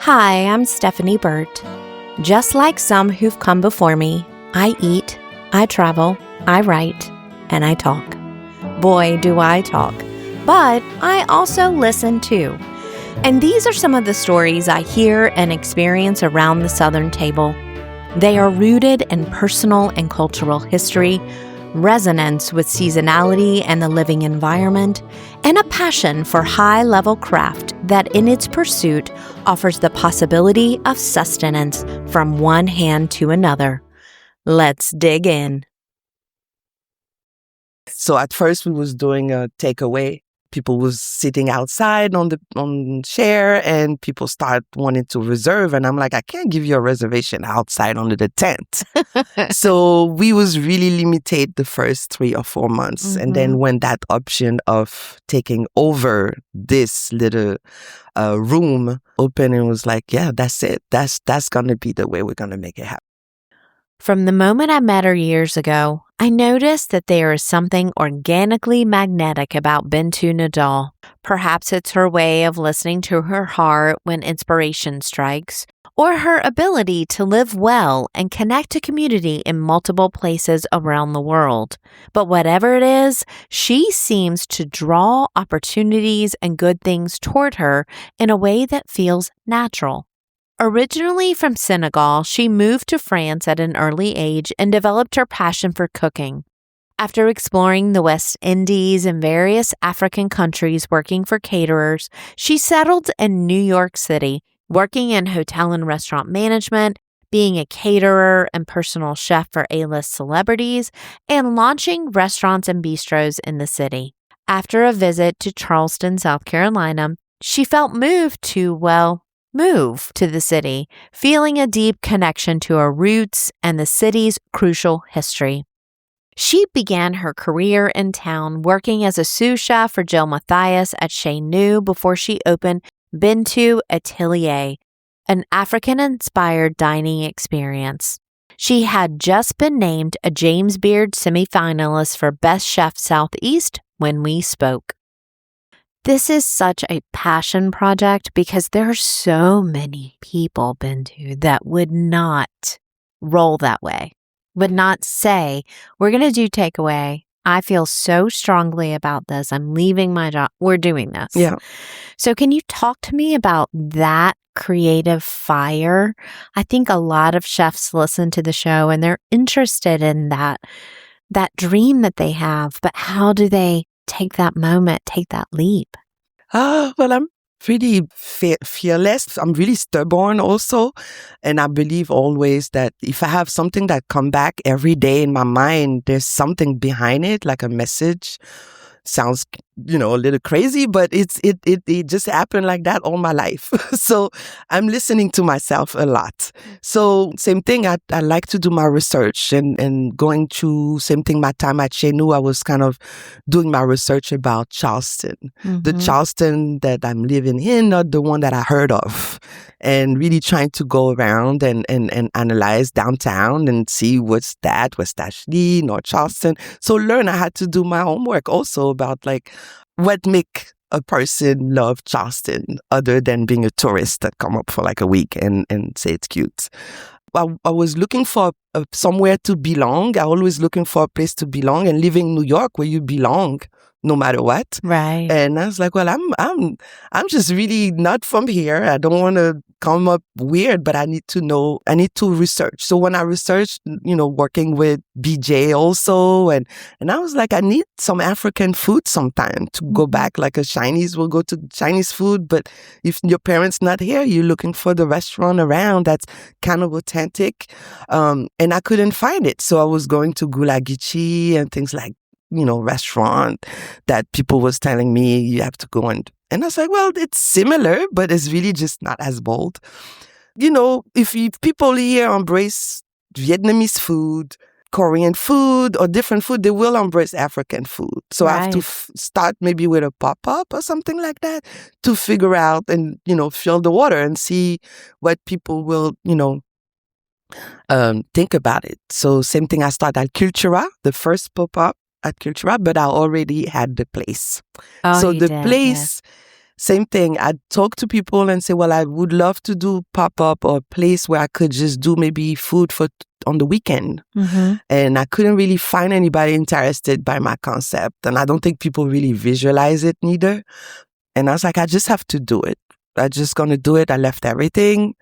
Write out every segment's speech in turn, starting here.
Hi, I'm Stephanie Burt. Just like some who've come before me, I eat, I travel, I write, and I talk. Boy, do I talk. But I also listen too. And these are some of the stories I hear and experience around the Southern table. They are rooted in personal and cultural history, resonance with seasonality and the living environment, and a passion for high-level craft that in its pursuit offers the possibility of sustenance from one hand to another. Let's dig in. So at first we was doing a takeaway. People was sitting outside on chair, and people start wanting to reserve. And I'm like, I can't give you a reservation outside under the tent. So we was really limited the first 3 or 4 months. Mm-hmm. And then when that option of taking over this little room opened, and was like, yeah, that's it. That's going to be the way we're going to make it happen. From the moment I met her years ago, I noticed that there is something organically magnetic about Bintou N'Daw. Perhaps it's her way of listening to her heart when inspiration strikes, or her ability to live well and connect to community in multiple places around the world. But whatever it is, she seems to draw opportunities and good things toward her in a way that feels natural. Originally from Senegal, she moved to France at an early age and developed her passion for cooking. After exploring the West Indies and various African countries working for caterers, she settled in New York City, working in hotel and restaurant management, being a caterer and personal chef for A-list celebrities, and launching restaurants and bistros in the city. After a visit to Charleston, South Carolina, she felt moved to, move to the city, feeling a deep connection to her roots and the city's crucial history. She began her career in town working as a sous chef for Jill Mathias at Chez Nous before she opened Bintü Atelier, an African-inspired dining experience. She had just been named a James Beard Semifinalist for Best Chef Southeast when we spoke. This is such a passion project because there are so many people, Bintou, that would not roll that way, would not say, we're going to do takeaway. I feel so strongly about this. I'm leaving my job. We're doing this. Yeah. So can you talk to me about that creative fire? I think a lot of chefs listen to the show and they're interested in that dream that they have, but how do they take that moment, take that leap? Well, I'm pretty fearless. I'm really stubborn also. And I believe always that if I have something that come back every day in my mind, there's something behind it, like a message. Sounds, a little crazy, but it just happened like that all my life. So I'm listening to myself a lot. So same thing, I like to do my research and going through same thing. My time at Chez Nous, I was kind of doing my research about Charleston, the Charleston that I'm living in, not the one that I heard of, and really trying to go around and analyze downtown and see what's that, West Ashley, North Charleston. So I had to do my homework also about like what make a person love Charleston other than being a tourist that come up for like a week and say it's cute. I was looking for somewhere to belong. I always looking for a place to belong, and living in New York where you belong no matter what. Right. And I was like, well, I'm just really not from here. I don't want to come up weird, but I need to research. So when I researched, working with BJ also, and I was like, I need some African food sometime to go back. Like a Chinese will go to Chinese food, but if your parents not here, you're looking for the restaurant around that's kind of authentic. And I couldn't find it. So I was going to Gulagichi and things like, restaurant that people was telling me you have to go and I was like, well, it's similar, but it's really just not as bold. If people here embrace Vietnamese food, Korean food, or different food, they will embrace African food. So I have to start maybe with a pop-up or something like that to figure out and, feel the water and see what people will, think about it. So same thing, I started at Cultura, the first pop-up at Cultura, but I already had the place. Oh, so you the did, place Same thing. I'd talk to people and say, well, I would love to do pop-up or a place where I could just do maybe food for on the weekend. Mm-hmm. And I couldn't really find anybody interested by my concept. And I don't think people really visualize it neither. And I was like, I just have to do it. I'm just going to do it. I left everything.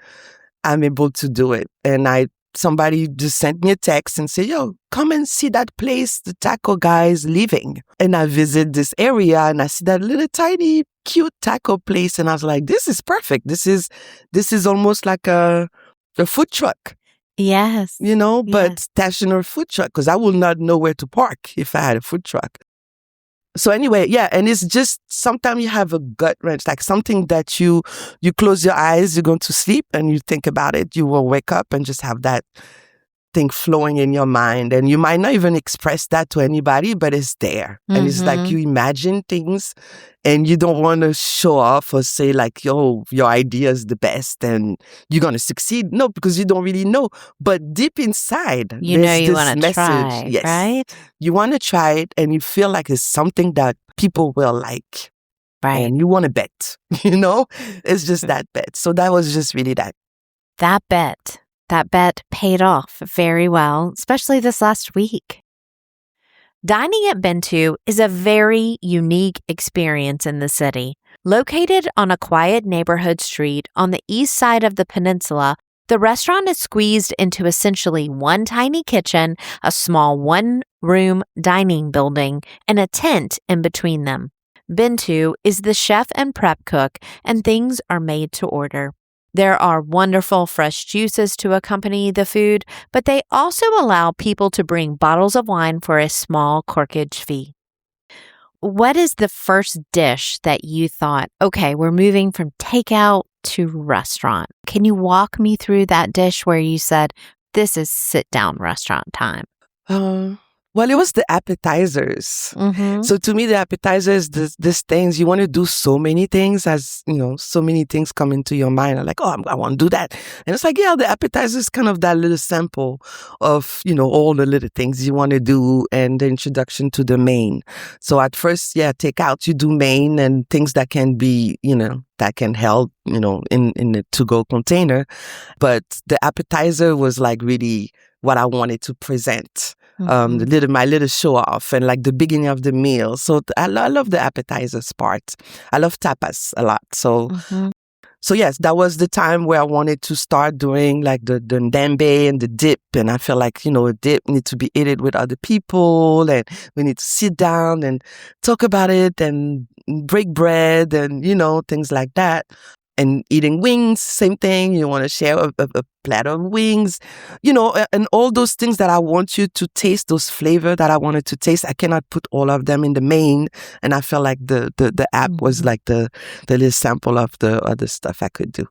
I'm able to do it. And somebody just sent me a text and said, yo, come and see that place the taco guy is leaving. And I visit this area and I see that little tiny cute taco place. And I was like, this is perfect. This is almost like a food truck. Yes. But stationary food truck, because I would not know where to park if I had a food truck. So anyway, yeah, and it's just sometimes you have a gut wrench, like something that you close your eyes, you're going to sleep and you think about it, you will wake up and just have that thing flowing in your mind. And you might not even express that to anybody, but it's there. And it's like you imagine things and you don't want to show off or say like, yo, your idea is the best and you're going to succeed. No, because you don't really know. But deep inside, you want to try, yes, right? You want to try it and you feel like it's something that people will like. Right. And you want to bet, It's just that bet. So that was just really that. That bet paid off very well, especially this last week. Dining at Bintou is a very unique experience in the city. Located on a quiet neighborhood street on the east side of the peninsula, the restaurant is squeezed into essentially one tiny kitchen, a small one-room dining building, and a tent in between them. Bintou is the chef and prep cook, and things are made to order. There are wonderful fresh juices to accompany the food, but they also allow people to bring bottles of wine for a small corkage fee. What is the first dish that you thought, okay, we're moving from takeout to restaurant? Can you walk me through that dish where you said, this is sit-down restaurant time? Well, it was the appetizers. Mm-hmm. So to me, the appetizers, these things, you want to do so many things as, so many things come into your mind. I'm like, I want to do that. And it's like, yeah, the appetizer is kind of that little sample of, all the little things you want to do and the introduction to the main. So at first, take out, you do main and things that can be, that can help, in the to-go container. But the appetizer was like really what I wanted to present. My little show off and like the beginning of the meal. So I love the appetizers part. I love tapas a lot. So yes, that was the time where I wanted to start doing like the ndembe and the dip. And I feel like, a dip needs to be eaten with other people and we need to sit down and talk about it and break bread and, things like that. And eating wings, same thing. You want to share a platter of wings, and all those things that I want you to taste, those flavors that I wanted to taste. I cannot put all of them in the main. And I felt like the app was like the little sample of the other stuff I could do.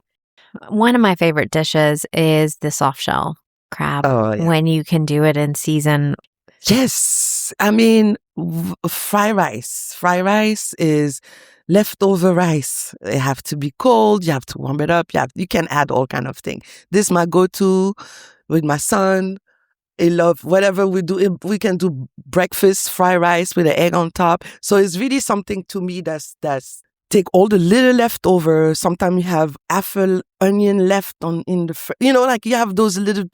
One of my favorite dishes is the soft shell crab. Oh, yeah. When you can do it in season. Yes. I mean, fried rice. Fried rice is leftover rice. It have to be cold. You have to warm it up. You can add all kind of things. This is my go-to with my son. I love whatever we do. We can do breakfast fried rice with an egg on top. So it's really something to me that's take all the little leftover. Sometimes you have apple, onion left in the like you have those little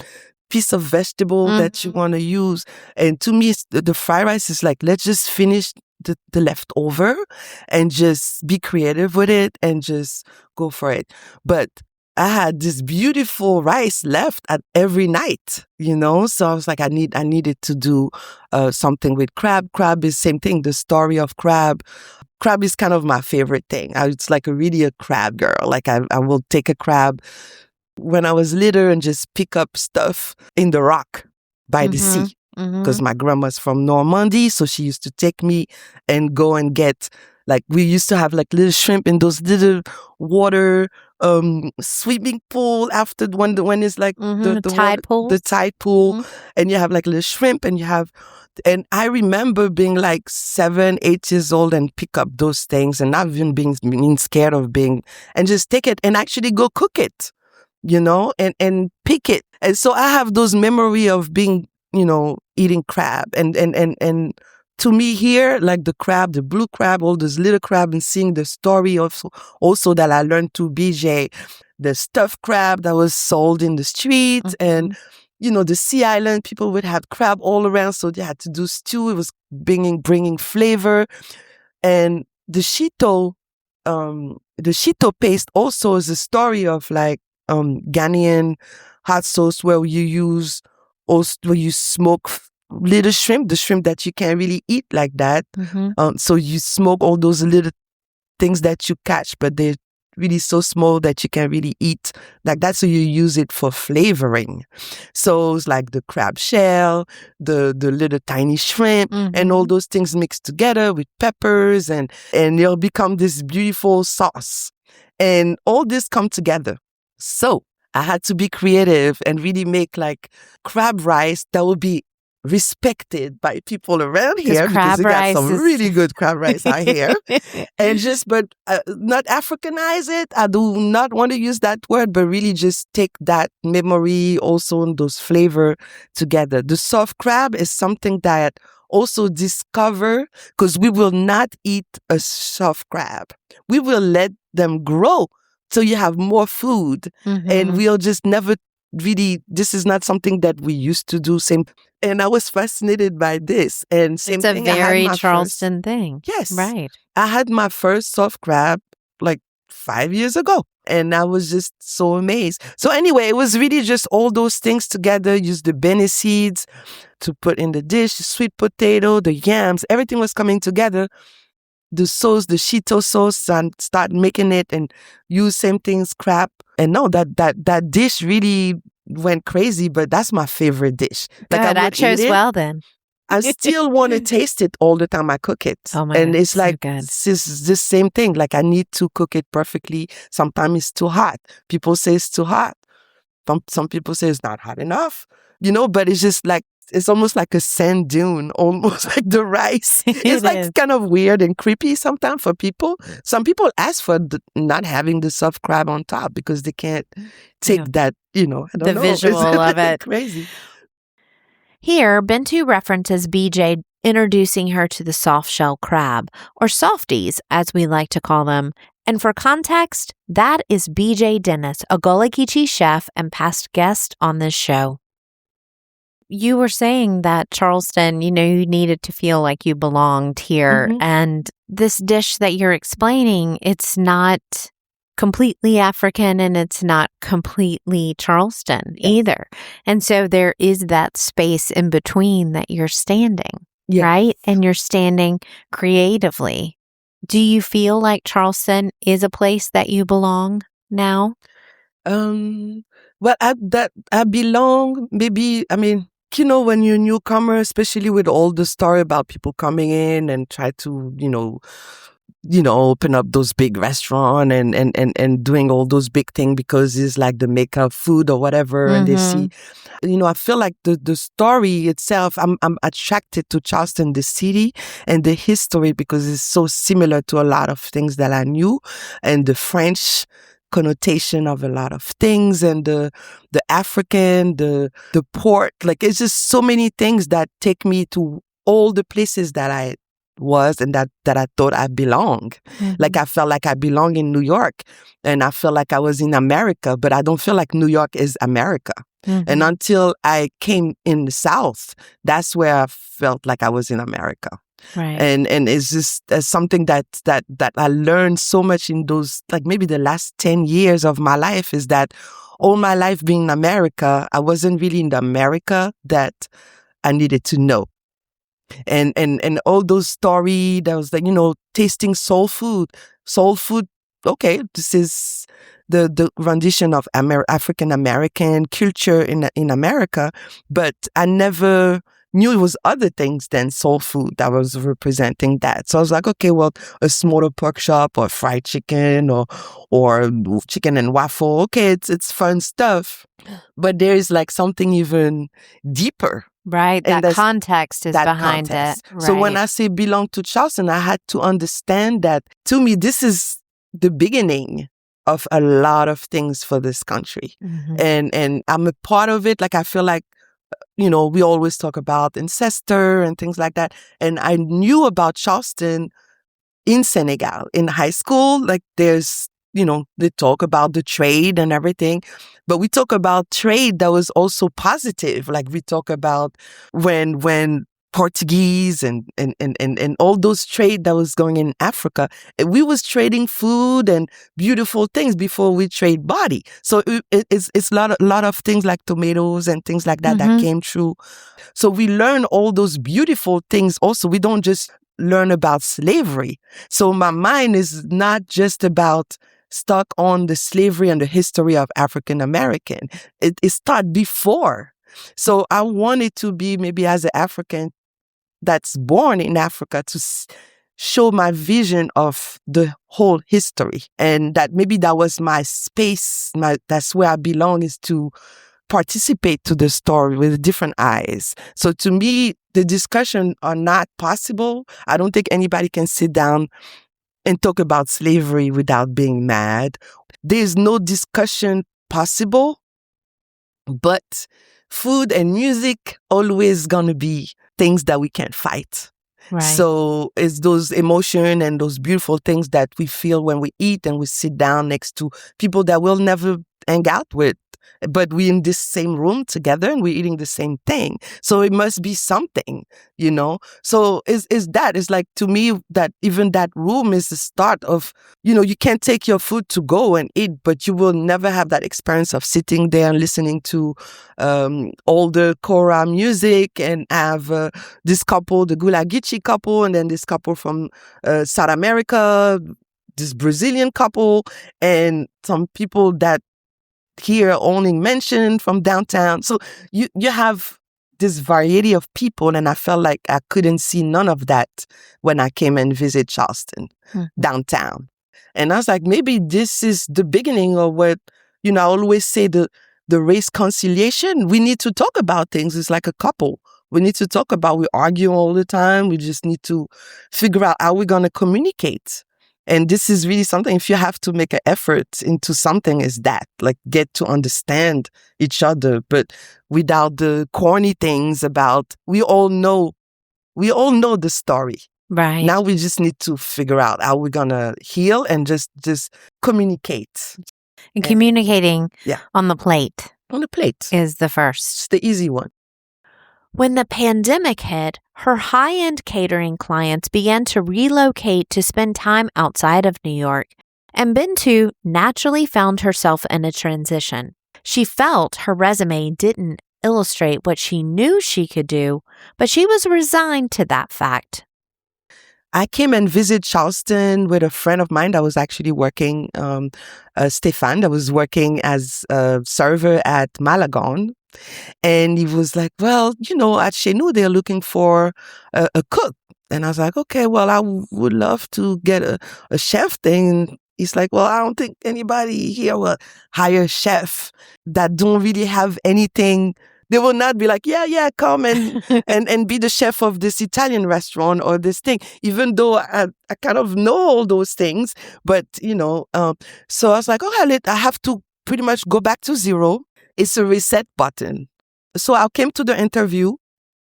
piece of vegetable that you want to use. And to me, the fried rice is like, let's just finish the leftover and just be creative with it and just go for it. But I had this beautiful rice left at every night, So I was like, I needed to do something with crab. Crab is same thing. The story of crab. Crab is kind of my favorite thing. It's like really a crab girl. Like I will take a crab when I was little and just pick up stuff in the rock by the sea. Because my grandma's from Normandy, so she used to take me and go and get, like, we used to have like little shrimp in those little water swimming pool after when it's like the tide pool. The tide pool, and you have like little shrimp and I remember being like 7, 8 years old and pick up those things and not even being scared of and just take it and actually go cook it, and pick it. And so I have those memory of being, eating crab and to me here, like the crab, the blue crab, all those little crab, and seeing the story also that I learned to BJ, the stuffed crab that was sold in the street, and the Sea Island, people would have crab all around, so they had to do stew. It was bringing flavor, and the shito paste also is a story of like Ghanaian hot sauce where you smoke little shrimp, the shrimp that you can't really eat like that. So you smoke all those little things that you catch, but they're really so small that you can't really eat like that. So you use it for flavoring. So it's like the crab shell, the little tiny shrimp, and all those things mixed together with peppers, and it'll become this beautiful sauce. And all this come together. So I had to be creative and really make like crab rice that would be respected by people around here, because we got some really good crab rice out here. And but not Africanize it. I do not want to use that word, but really just take that memory also and those flavor together. The soft crab is something that also discover, because we will not eat a soft crab. We will let them grow so you have more food, and we'll just never really, this is not something that we used to do. And I was fascinated by this. And same it's a thing, very Charleston thing. Yes. Right. I had my first soft crab like 5 years ago, and I was just so amazed. So anyway, it was really just all those things together. Use the bene seeds to put in the dish, the sweet potato, the yams, everything was coming together. The sauce, the shito sauce, and start making it and use same things, crab. And no, that dish really went crazy, but that's my favorite dish. Good, Like I chose well then. I still want to taste it all the time I cook it. Oh my and God, it's so like, good. it's the same thing. Like I need to cook it perfectly. Sometimes it's too hot. People say it's too hot. Some people say it's not hot enough, but it's just like, it's almost like a sand dune, almost like the rice. It's like kind of weird and creepy sometimes for people. Some people ask for not having the soft crab on top because they can't take that, I don't know. The visual of it. Crazy. Here, Bintou references BJ introducing her to the soft shell crab, or softies as we like to call them. And for context, that is BJ Dennis, a Gullah Geechee chef and past guest on this show. You were saying that Charleston, you needed to feel like you belonged here. And this dish that you're explaining, it's not completely African and it's not completely Charleston either. And so there is that space in between that you're standing, right? And you're standing creatively. Do you feel like Charleston is a place that you belong now? Well, I belong, maybe, when you're a newcomer, especially with all the story about people coming in and try to, open up those big restaurant and doing all those big things because it's like the makeup food or whatever, and they see, I feel like the story itself, I'm attracted to Charleston, the city and the history, because it's so similar to a lot of things that I knew, and the French connotation of a lot of things, and the African, the port, like it's just so many things that take me to all the places that I was and that I thought I belonged. Like I felt like I belong in New York, and I felt like I was in America, but I don't feel like New York is America. And until I came in the South, that's where I felt like I was in America. Right. And it's just something that I learned so much in those, like maybe the last 10 years of my life, is that all my life being in America, I wasn't really in the America that I needed to know. And all those stories that was like, tasting soul food. Okay, this is the rendition of African American culture in America, but I never knew it was other things than soul food that was representing that. So I was like, okay, well, a smaller pork chop or fried chicken or chicken and waffle. Okay, it's fun stuff, but there is like something even deeper. Right, that context is behind it. Right. So when I say belong to Charleston, I had to understand that, to me, this is the beginning of a lot of things for this country. And I'm a part of it. Like I feel like we always talk about ancestor and things like that. And I knew about Charleston in Senegal in high school. Like there's, they talk about the trade and everything, but we talk about trade that was also positive. Like we talk about when Portuguese and all those trade that was going in Africa, we was trading food and beautiful things before we trade body. So it's a lot of things like tomatoes and things like that that came through. So we learn all those beautiful things also. We don't just learn about slavery. So my mind is not just about stuck on the slavery and the history of African American. It started before. So I wanted to be maybe as an African that's born in Africa to show my vision of the whole history, and that maybe that was my space. That's where I belong, is to participate to the story with different eyes. So to me, the discussion are not possible. I don't think anybody can sit down and talk about slavery without being mad. There's no discussion possible, but food and music always gonna be things that we can't fight. Right. So it's those emotion and those beautiful things that we feel when we eat and we sit down next to people that we'll never hang out with, but we're in this same room together and we're eating the same thing. So it must be something, So it's like, to me, that even that room is the start of, you can't take your food to go and eat, but you will never have that experience of sitting there and listening to all the kora music and have this couple, the Gulagichi couple, and then this couple from South America, this Brazilian couple, and some people that here owning mansion from downtown. So you have this variety of people, and I felt like I couldn't see none of that when I came and visit Charleston downtown. And I was like, maybe this is the beginning of what, I always say, the race conciliation. We need to talk about things. It's like a couple. We need to talk about, we argue all the time. We just need to figure out how we're going to communicate. And this is really something, if you have to make an effort into something, is that, like, get to understand each other, but without the corny things about, we all know the story. Right. Now we just need to figure out how we're going to heal and just communicate. And communicating on the plate. On the plate. Is the first. It's the easy one. When the pandemic hit, her high-end catering clients began to relocate to spend time outside of New York, and Bintou naturally found herself in a transition. She felt her resume didn't illustrate what she knew she could do, but she was resigned to that fact. I came and visited Charleston with a friend of mine that was actually working, Stéphane, that was working as a server at Malagon. And he was like, well, at Chez Nous, they're looking for a cook. And I was like, okay, well, I would love to get a chef thing. And he's like, well, I don't think anybody here will hire a chef that don't really have anything. They will not be like, yeah, come and be the chef of this Italian restaurant or this thing, even though I kind of know all those things. But, so I was like, I have to pretty much go back to zero. It's a reset button. So I came to the interview,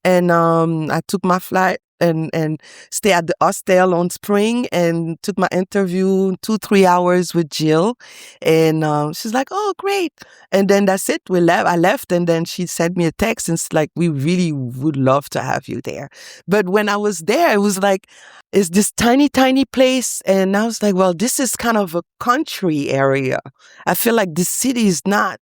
and I took my flight and stay at the hostel on Spring and took my interview 2-3 hours with Jill. And she's like, oh, great. And then that's it. I left, and then she sent me a text and it's like, we really would love to have you there. But when I was there, it was like, it's this tiny, tiny place. And I was like, well, this is kind of a country area. I feel like this city is not,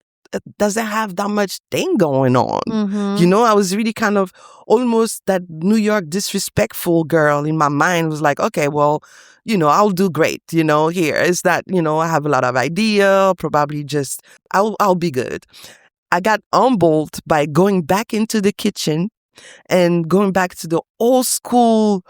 doesn't have that much thing going on. I was really kind of almost that New York disrespectful girl in my mind. Was like, okay, well, I'll do great. Here is that, I have a lot of idea, probably just, I'll be good. I got humbled by going back into the kitchen and going back to the old school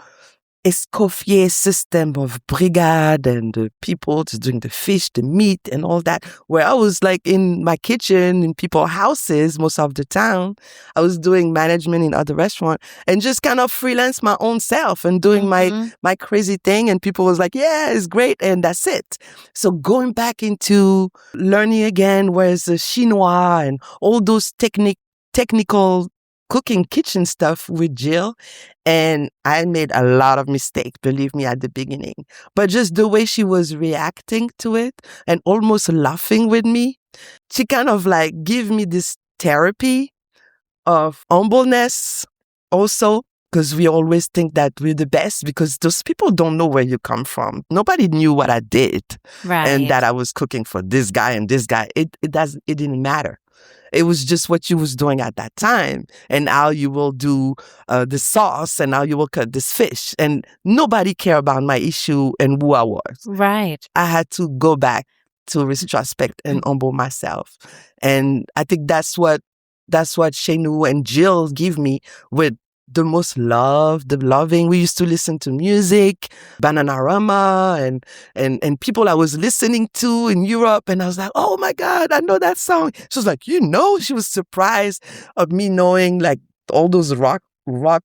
Escoffier system of brigade and the people just doing the fish, the meat and all that, where I was like in my kitchen in people's houses most of the time. I was doing management in other restaurants and just kind of freelance my own self and doing my crazy thing. And people was like, yeah, it's great. And that's it. So going back into learning again, where's the chinois and all those technical cooking kitchen stuff with Jill, and I made a lot of mistakes, believe me, at the beginning. But just the way she was reacting to it and almost laughing with me, she kind of like gave me this therapy of humbleness also, because we always think that we're the best because those people don't know where you come from. Nobody knew what I did. Right. And that I was cooking for this guy and this guy. It didn't matter. It was just what you was doing at that time and how you will do the sauce and how you will cut this fish. And nobody cared about my issue and who I was. Right. I had to go back to retrospect and humble myself. And I think that's what Shenu and Jill give me with the most love, the loving. We used to listen to music, Bananarama, and people I was listening to in Europe. And I was like, oh my God, I know that song. She was like, she was surprised of me knowing like all those rock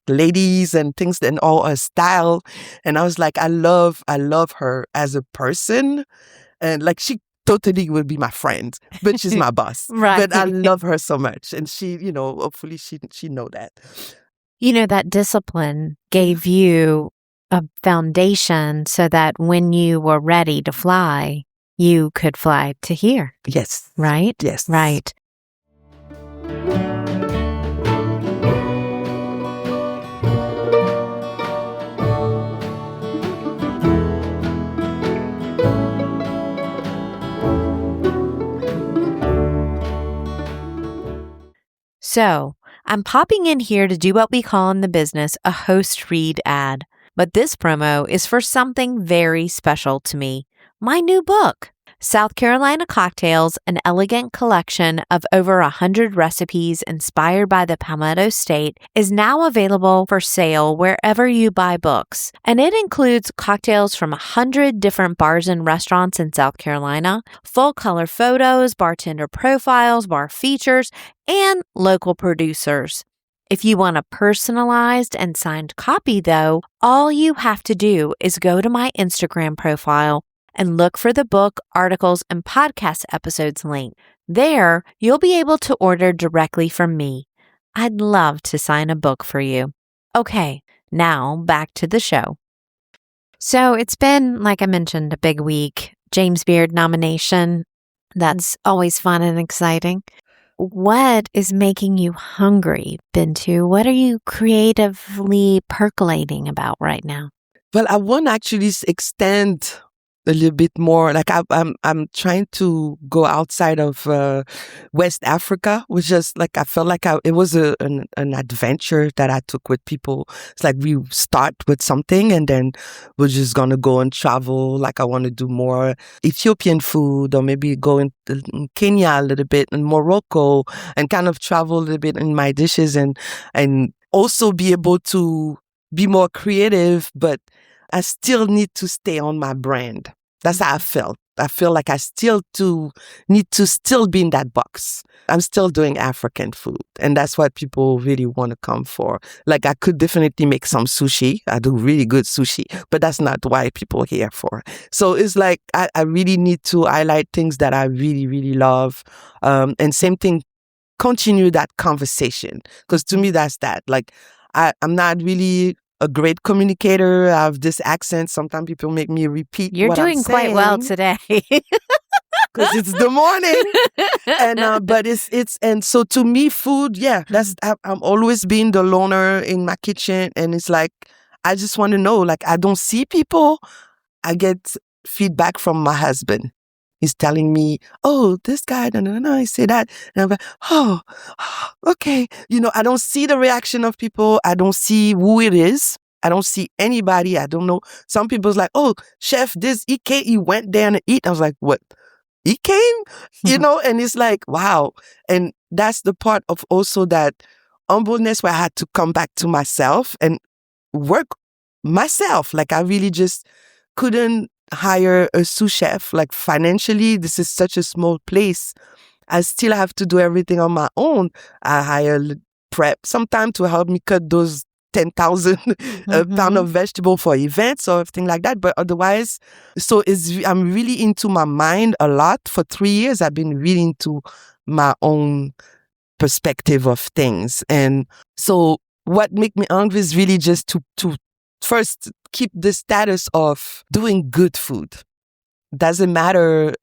ladies and things and all her style. And I was like, I love her as a person. And like she totally will be my friend, but she's my boss. Right. But I love her so much. And she, hopefully she know that. That discipline gave you a foundation so that when you were ready to fly, you could fly to here. Yes. Right? Yes. Right. So, I'm popping in here to do what we call in the business a host read ad. But this promo is for something very special to me, my new book. South Carolina Cocktails, an elegant collection of over 100 recipes inspired by the Palmetto State, is now available for sale wherever you buy books. And it includes cocktails from 100 different bars and restaurants in South Carolina, full color photos, bartender profiles, bar features, and local producers. If you want a personalized and signed copy, though, all you have to do is go to my Instagram profile and look for the book, articles, and podcast episodes link. There, you'll be able to order directly from me. I'd love to sign a book for you. Okay, now back to the show. So it's been, like I mentioned, a big week. James Beard nomination. That's always fun and exciting. What is making you hungry, Bintou? What are you creatively percolating about right now? Well, I want to actually extend a little bit more. Like I'm trying to go outside of West Africa, which is like I felt like it was an adventure that I took with people. It's like we start with something and then we're just gonna go and travel. Like I want to do more Ethiopian food, or maybe go in Kenya a little bit, and Morocco, and kind of travel a little bit in my dishes, and also be able to be more creative, but I still need to stay on my brand. That's how I felt. I feel like I still need to still be in that box. I'm still doing African food, and that's what people really want to come for. Like I could definitely make some sushi. I do really good sushi, but that's not why people are here for. So it's like I really need to highlight things that I really, really love. And same thing, continue that conversation. Because to me, that's that. Like I'm not really a great communicator. I have this accent. Sometimes people make me repeat. You're what doing I'm quite saying, well today. because it's the morning. And but it's and so to me, food, I'm always being the loner in my kitchen, and it's like I just want to know. Like I don't see people. I get feedback from my husband. He's telling me, oh, this guy, no, he said that. And I'm like, oh, okay. I don't see the reaction of people. I don't see who it is. I don't see anybody. I don't know. Some people's like, oh, chef, he came, he went there and eat. I was like, what? He came? And it's like, wow. And that's the part of also that humbleness where I had to come back to myself and work myself. Like I really just couldn't hire a sous chef. Like financially, this is such a small place. I still have to do everything on my own. I hire prep sometime to help me cut those 10,000 pound of vegetable for events or everything like that. But otherwise, I'm really into my mind a lot. For 3 years, I've been really into my own perspective of things. And So what make me hungry is really just to first keep the status of doing good food. Doesn't matter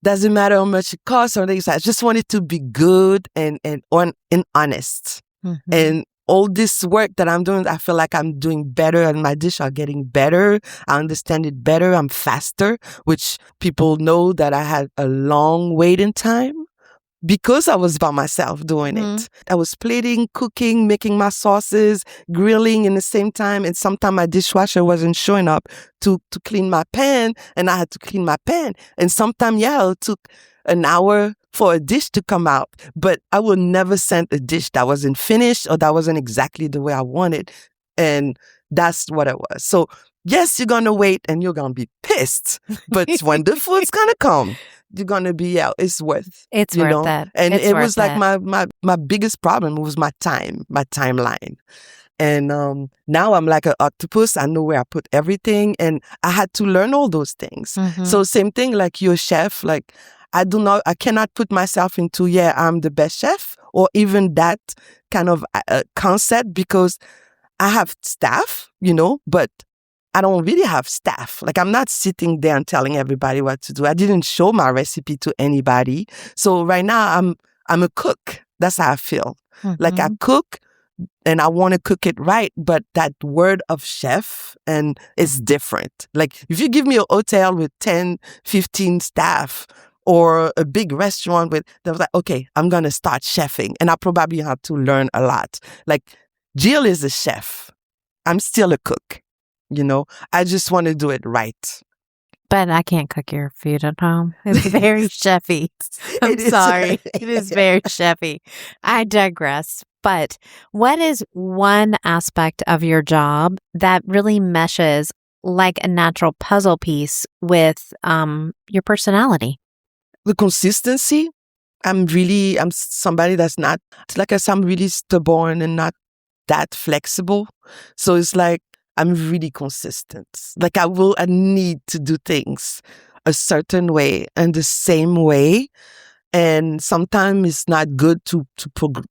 how much it costs or things. I just want it to be good and honest. Mm-hmm. And all this work that I'm doing, I feel like I'm doing better and my dish are getting better. I understand it better. I'm faster, which people know that I had a long waiting time because I was by myself doing it. I was plating, cooking, making my sauces, grilling in the same time. And sometimes my dishwasher wasn't showing up to clean my pan and I had to clean my pan. And sometimes, it took an hour for a dish to come out. But I would never send a dish that wasn't finished or that wasn't exactly the way I wanted. And that's what it was. So yes, you're going to wait and you're going to be pissed. But when the food's going to come, you're going to be it's worth It's you worth know? it. And It's it worth was like it. my biggest problem was my timeline. And now I'm like an octopus. I know where I put everything. And I had to learn all those things. Mm-hmm. So same thing like you're a chef. Like I cannot put myself into, I'm the best chef or even that kind of concept because I have staff, but I don't really have staff. Like I'm not sitting there and telling everybody what to do. I didn't show my recipe to anybody. So right now I'm a cook. That's how I feel. Mm-hmm. Like I cook and I want to cook it right, but that word of chef and it's different. Like if you give me a hotel with 10, 15 staff or a big restaurant they was like, okay, I'm going to start chefing and I probably have to learn a lot. Like Jill is a chef. I'm still a cook. I just want to do it right. But I can't cook your food at home. It's very chefy. I'm sorry. It is very chefy. I digress. But what is one aspect of your job that really meshes like a natural puzzle piece with your personality? The consistency. I'm somebody that's not, like I said, I'm really stubborn and not that flexible. So it's like, I'm really consistent. Like I need to do things a certain way and the same way. And sometimes it's not good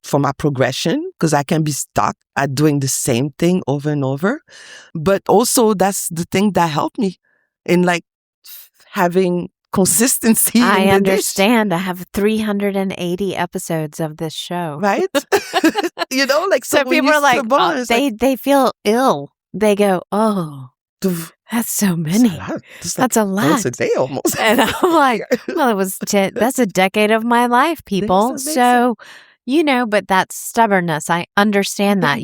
for my progression because I can be stuck at doing the same thing over and over. But also that's the thing that helped me in like having consistency. I understand. I have 380 episodes of this show. Right? So people are like, they feel ill. They go, oh, that's so many. That's a lot. Once a day almost. And I'm like, well, it was that's a decade of my life, people. So, but that's stubbornness. I understand that,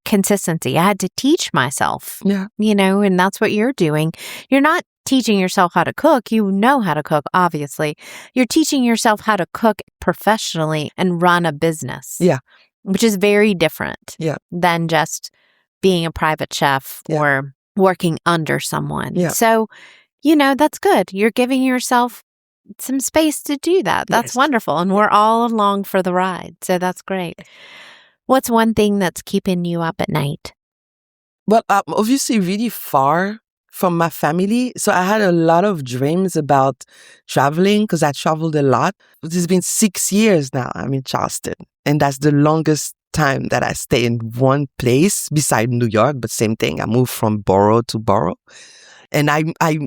consistency. I had to teach myself, and that's what you're doing. You're not teaching yourself how to cook. You know how to cook, obviously. You're teaching yourself how to cook professionally and run a business. Yeah. Which is very different than just being a private chef or working under someone. Yeah. So, that's good. You're giving yourself some space to do that. That's wonderful. And we're all along for the ride. So that's great. What's one thing that's keeping you up at night? Well, obviously really far from my family. So I had a lot of dreams about traveling because I traveled a lot. It's been 6 years now. I'm in Charleston. And that's the longest time that I stay in one place beside New York, but same thing. I moved from borough to borough and I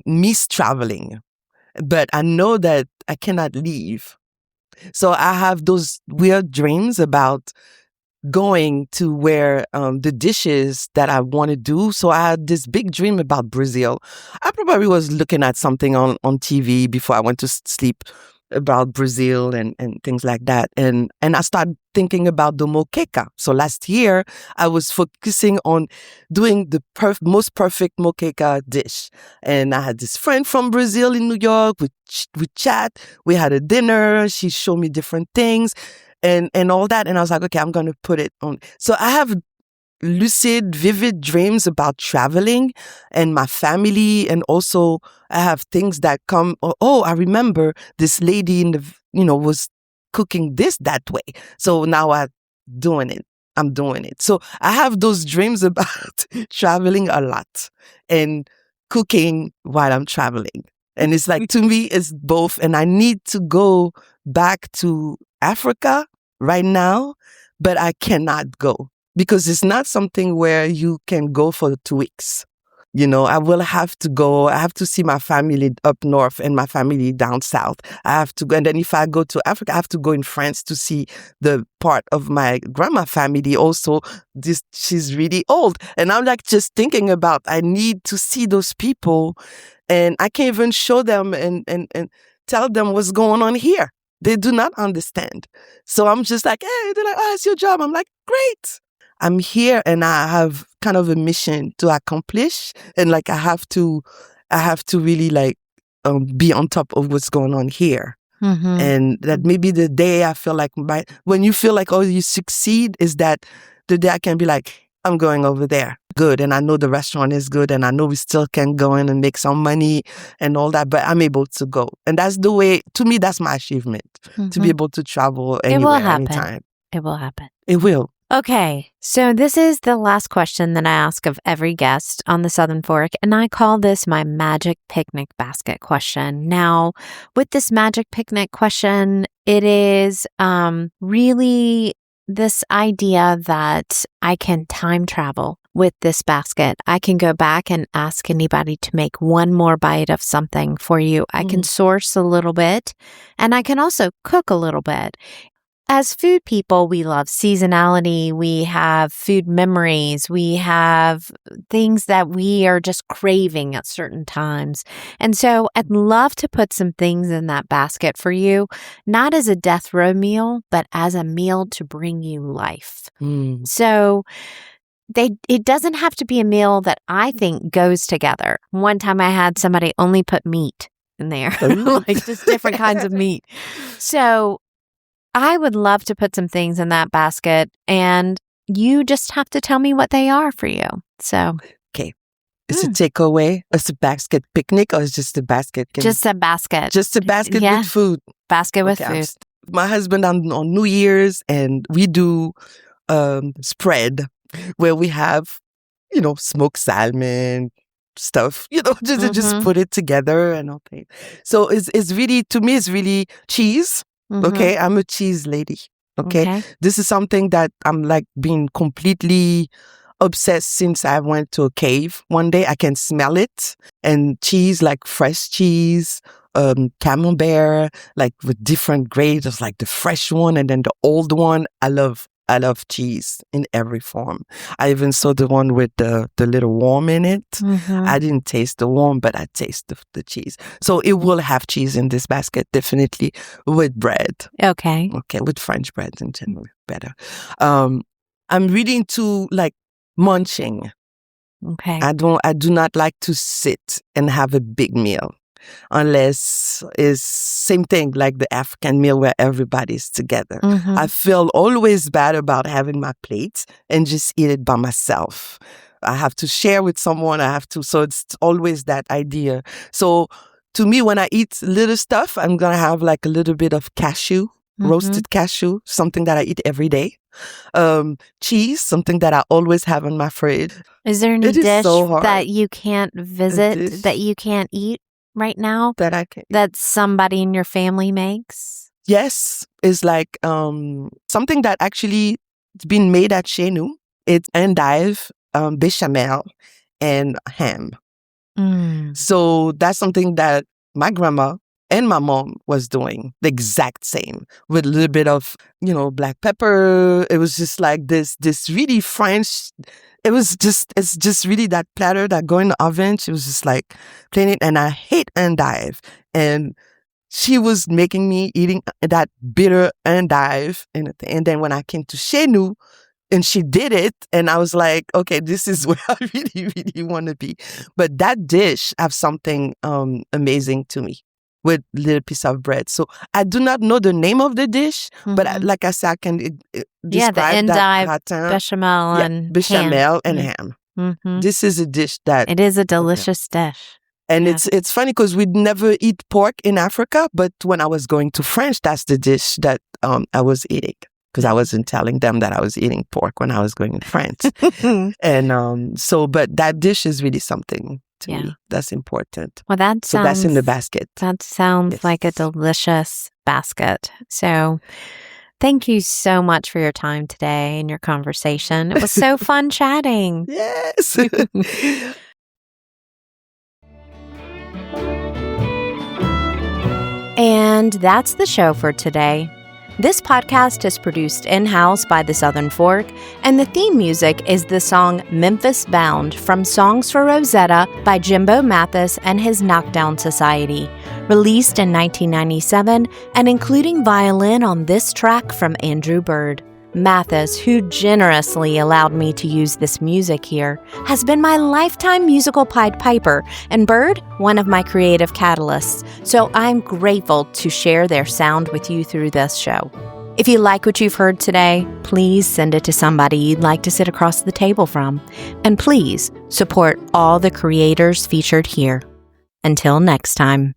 miss traveling, but I know that I cannot leave. So I have those weird dreams about going to where the dishes that I want to do. So I had this big dream about Brazil. I probably was looking at something on TV before I went to sleep about Brazil and things like that. And I started thinking about the moqueca. So last year, I was focusing on doing the most perfect moqueca dish. And I had this friend from Brazil in New York. We chat. We had a dinner. She showed me different things and all that. And I was like, okay, I'm going to put it on. So I have lucid, vivid dreams about traveling and my family. And also I have things that come, I remember this lady was cooking this that way. So now I'm doing it. So I have those dreams about traveling a lot and cooking while I'm traveling. And it's like, to me, it's both. And I need to go back to Africa right now, but I cannot go because it's not something where you can go for 2 weeks. I will have to go. I have to see my family up north and my family down south. I have to go. And then if I go to Africa, I have to go in France to see the part of my grandma family also. She's really old. And I'm like just thinking about, I need to see those people, and I can't even show them and tell them what's going on here. They do not understand. So I'm just like, hey, they're like, oh, it's your job. I'm like, great. I'm here and I have kind of a mission to accomplish, and like I have to really like be on top of what's going on here. Mm-hmm. And that maybe the day I feel like when you feel like, oh, you succeed, is that the day I can be like, I'm going over there. Good. And I know the restaurant is good, and I know we still can go in and make some money and all that, but I'm able to go. And that's the way, to me, that's my achievement, to be able to travel anywhere, anytime. It will happen. It will. Okay, so this is the last question that I ask of every guest on the Southern Fork, and I call this my magic picnic basket question. Now, with this magic picnic question, it is really this idea that I can time travel with this basket. I can go back and ask anybody to make one more bite of something for you. I can source a little bit, and I can also cook a little bit. As food people, we love seasonality. We have food memories. We have things that we are just craving at certain times. And so I'd love to put some things in that basket for you, not as a death row meal, but as a meal to bring you life. So it doesn't have to be a meal that I think goes together. One time I had somebody only put meat in there, like just different kinds of meat. So I would love to put some things in that basket, and you just have to tell me what they are for you. So, okay. Is it takeaway? Is it a basket picnic, or is it just a basket? Just a basket. Just a basket with food. Basket with food. My husband on New Year's, and we do spread where we have, smoked salmon, stuff, just put it together and okay. So it's really, to me, it's really cheese. Okay, I'm a cheese lady. Okay, this is something that I'm like being completely obsessed since I went to a cave. One day I can smell it, and cheese, like fresh cheese, camembert, like with different grades, of like the fresh one and then the old one. I love cheese in every form. I even saw the one with the little worm in it. I didn't taste the worm, but I taste the cheese. So it will have cheese in this basket, definitely, with bread. Okay, with French bread in general, better. I'm really into like munching. Okay. I do not like to sit and have a big meal. Unless it's same thing like the African meal where everybody's together. I feel always bad about having my plate and just eat it by myself. I have to share with someone. So it's always that idea. So to me, when I eat little stuff, I'm going to have like a little bit of cashew, roasted cashew, something that I eat every day. Cheese, something that I always have in my fridge. Is there any dish that you can't visit, that you can't eat right now that somebody in your family makes? Yes, it's like something that actually it's been made at chez nous. It's endive, bechamel, and ham. So that's something that my grandma and my mom was doing the exact same with a little bit of, black pepper. It was just like this really French. It's just really that platter that go in the oven. She was just like playing it, and I hate endive. And she was making me eating that bitter endive. And then when I came to chez nous, and she did it, and I was like, okay, this is where I really, really want to be. But that dish have something amazing to me with little piece of bread. So I do not know the name of the dish, but like I said, I can describe the endive, that bechamel, and bechamel and ham. This is a dish that... It is a delicious dish. And it's funny because we'd never eat pork in Africa, but when I was going to France, that's the dish that I was eating. Because I wasn't telling them that I was eating pork when I was going to France. And but that dish is really something to me. That's important. Well, so that's in the basket. That sounds like a delicious basket. So Thank you so much for your time today and your conversation. It was so fun chatting. Yes. And that's the show for today. This podcast is produced in-house by the Southern Fork, and the theme music is the song Memphis Bound from Songs for Rosetta by Jimbo Mathis and his Knockdown Society, released in 1997 and including violin on this track from Andrew Bird. Mathis, who generously allowed me to use this music here, has been my lifetime musical Pied Piper, and Bird, one of my creative catalysts, so I'm grateful to share their sound with you through this show. If you like what you've heard today, please send it to somebody you'd like to sit across the table from, and please support all the creators featured here. Until next time.